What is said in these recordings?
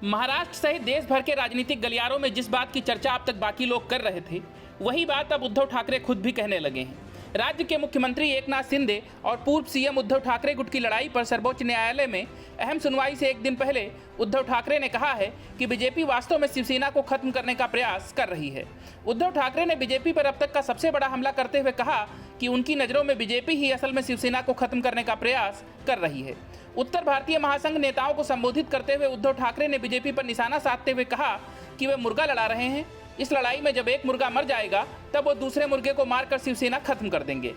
महाराष्ट्र सहित देश भर के राजनीतिक गलियारों में जिस बात की चर्चा अब तक बाकी लोग कर रहे थे, वही बात अब उद्धव ठाकरे खुद भी कहने लगे हैं। राज्य के मुख्यमंत्री एकनाथ शिंदे और पूर्व सीएम उद्धव ठाकरे गुट की लड़ाई पर सर्वोच्च न्यायालय में अहम सुनवाई से एक दिन पहले उद्धव ठाकरे ने कहा है कि बीजेपी वास्तव में शिवसेना को खत्म करने का प्रयास कर रही है। उद्धव ठाकरे ने बीजेपी पर अब तक का सबसे बड़ा हमला करते हुए कहा कि उनकी नज़रों में बीजेपी ही असल में शिवसेना को खत्म करने का प्रयास कर रही है। उत्तर भारतीय महासंघ नेताओं को संबोधित करते हुए उद्धव ठाकरे ने बीजेपी पर निशाना साधते हुए कहा कि वे मुर्गा लड़ा रहे हैं। इस लड़ाई में जब एक मुर्गा मर जाएगा तब वो दूसरे मुर्गे को मारकर शिवसेना खत्म कर देंगे।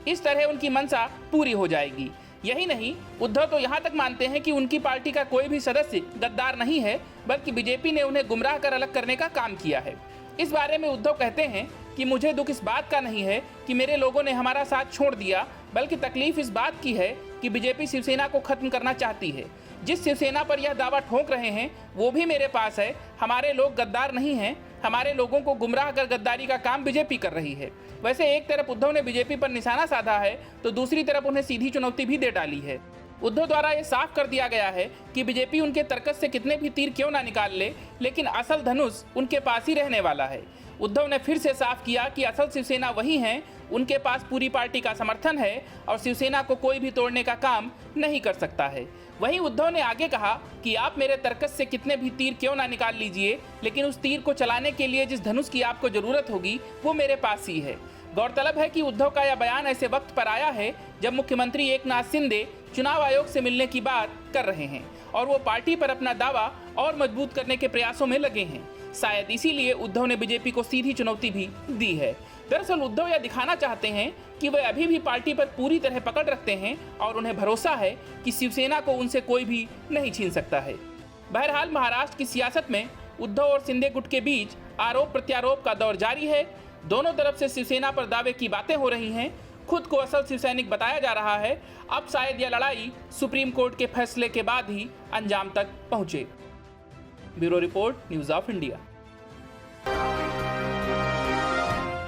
इस तरह उनकी मंशा पूरी हो जाएगी। यही नहीं, उद्धव तो यहाँ तक मानते हैं कि उनकी पार्टी का कोई भी सदस्य गद्दार नहीं है, बल्कि बीजेपी ने उन्हें गुमराह कर अलग करने का काम किया है। इस बारे में उद्धव कहते हैं कि मुझे दुख इस बात का नहीं है कि मेरे लोगों ने हमारा साथ छोड़ दिया, बल्कि तकलीफ इस बात की है कि बीजेपी शिवसेना को खत्म करना चाहती है। जिस शिवसेना पर यह दावा ठोक रहे हैं वो भी मेरे पास है। हमारे लोग गद्दार नहीं हैं, हमारे लोगों को गुमराह कर गद्दारी का काम बीजेपी कर रही है। वैसे एक तरफ उद्धव ने बीजेपी पर निशाना साधा है तो दूसरी तरफ उन्हें सीधी चुनौती भी दे डाली है। उद्धव द्वारा यह साफ कर दिया गया है कि बीजेपी उनके तर्कस से कितने भी तीर क्यों ना निकाल ले, लेकिन असल धनुष उनके पास ही रहने वाला है। उद्धव ने फिर से साफ किया कि असल शिवसेना वही है, उनके पास पूरी पार्टी का समर्थन है और शिवसेना को कोई भी तोड़ने का काम नहीं कर सकता है। वहीं उद्धव ने आगे कहा कि आप मेरे तर्कस से कितने भी तीर क्यों ना निकाल लीजिए, लेकिन उस तीर को चलाने के लिए जिस धनुष की आपको जरूरत होगी वो मेरे पास ही है। गौरतलब है कि उद्धव का यह बयान ऐसे वक्त पर आया है जब मुख्यमंत्री एकनाथ शिंदे चुनाव आयोग से मिलने की बात कर रहे हैं और वो पार्टी पर अपना दावा और मजबूत करने के प्रयासों में लगे हैं। शायद इसीलिए उद्धव ने बीजेपी को सीधी चुनौती भी दी है। दरअसल उद्धव यह दिखाना चाहते हैं कि वे अभी भी पार्टी पर पूरी तरह पकड़ रखते हैं और उन्हें भरोसा है कि शिवसेना को उनसे कोई भी नहीं छीन सकता है। बहरहाल महाराष्ट्र की सियासत में उद्धव और शिंदे गुट के बीच आरोप प्रत्यारोप का दौर जारी है। दोनों तरफ से शिवसेना पर दावे की बातें हो रही हैं। खुद को असल शिवसैनिक बताया जा रहा है। अब शायद यह लड़ाई सुप्रीम कोर्ट के फैसले के बाद ही अंजाम तक पहुंचे। Bureau report, news of India.